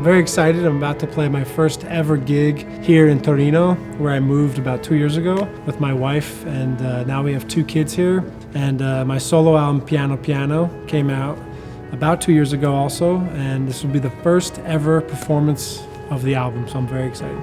I'm very excited. I'm about to play my first ever gig here in Torino, where I moved about 2 years ago with my wife, and now we have 2 kids here. And my solo album, Piano Piano, came out about 2 years ago also, and this will be the first ever performance of the album, so I'm very excited.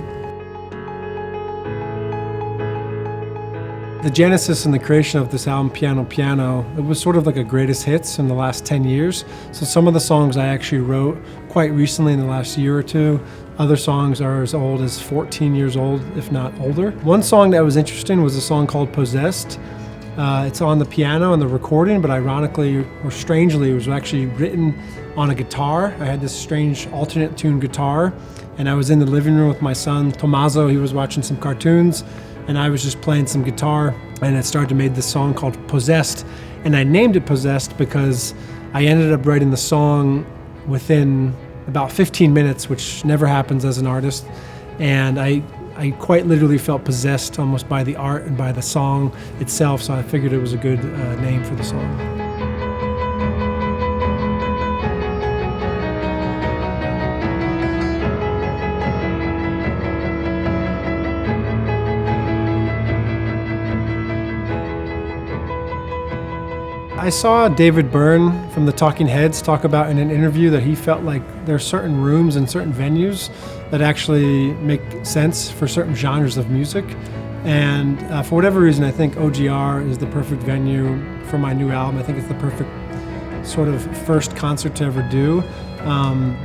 The genesis and the creation of this album, Piano Piano, it was sort of like a greatest hits in the last 10 years. So some of the songs I actually wrote quite recently in the last year or two. Other songs are as old as 14 years old, if not older. One song that was interesting was a song called Possessed. It's on the piano in the recording, but ironically or strangely, it was actually written on a guitar. I had this strange alternate tune guitar, and I was in the living room with my son, Tommaso. He was watching some cartoons, and I was just playing some guitar, and I started to make this song called Possessed. And I named it Possessed because I ended up writing the song within about 15 minutes, which never happens as an artist. And I quite literally felt possessed almost by the art and by the song itself, so I figured it was a good name for the song. I saw David Byrne from the Talking Heads talk about in an interview that he felt like there are certain rooms and certain venues that actually make sense for certain genres of music. And for whatever reason, I think OGR is the perfect venue for my new album. I think it's the perfect sort of first concert to ever do.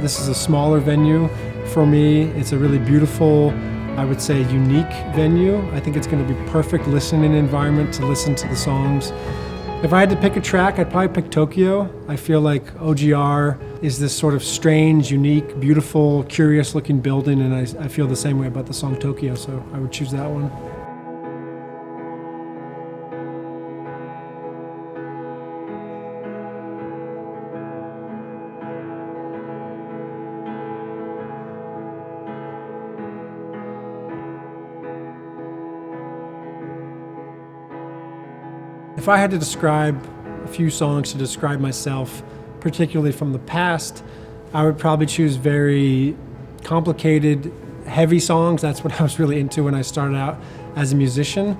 This is a smaller venue for me. It's a really beautiful, I would say, unique venue. I think it's going to be perfect listening environment to listen to the songs. If I had to pick a track, I'd probably pick Tokyo. I feel like OGR is this sort of strange, unique, beautiful, curious-looking building, and I feel the same way about the song Tokyo, so I would choose that one. If I had to describe a few songs to describe myself, particularly from the past, I would probably choose very complicated, heavy songs. That's what I was really into when I started out as a musician.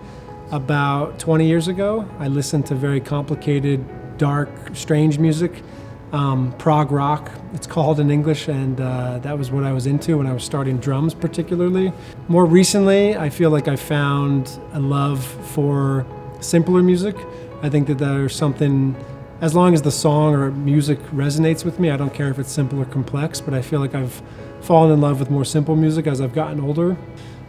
About 20 years ago, I listened to very complicated, dark, strange music, prog rock, it's called in English, and that was what I was into when I was starting drums particularly. More recently, I feel like I found a love for simpler music. I think that there's something, as long as the song or music resonates with me, I don't care if it's simple or complex, but I feel like I've fallen in love with more simple music as I've gotten older.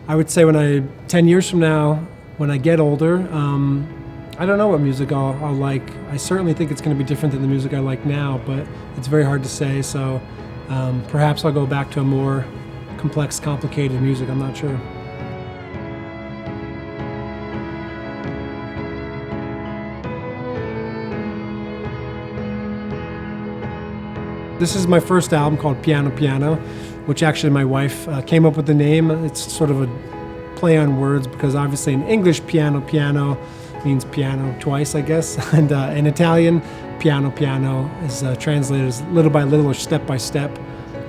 I would say 10 years from now, when I get older, I don't know what music I'll like. I certainly think it's going to be different than the music I like now, but it's very hard to say, so perhaps I'll go back to a more complex, complicated music, I'm not sure. This is my first album called Piano Piano, which actually my wife came up with the name. It's sort of a play on words because obviously in English, piano piano means piano twice, I guess. And in Italian, piano piano is translated as little by little or step by step,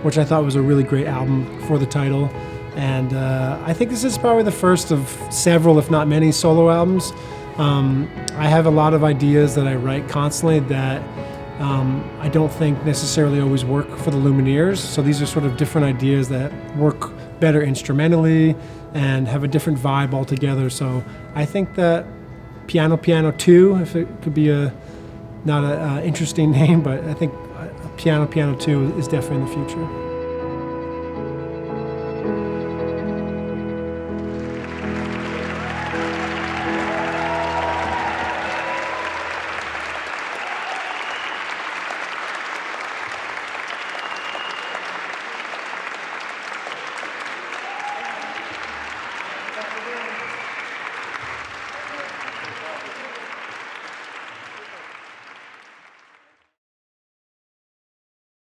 which I thought was a really great album for the title. And I think this is probably the first of several, if not many, solo albums. I have a lot of ideas that I write constantly that I don't think necessarily always work for the Lumineers. So these are sort of different ideas that work better instrumentally and have a different vibe altogether. So I think that Piano Piano 2, if it could be not an interesting name, but I think Piano Piano 2 is definitely in the future.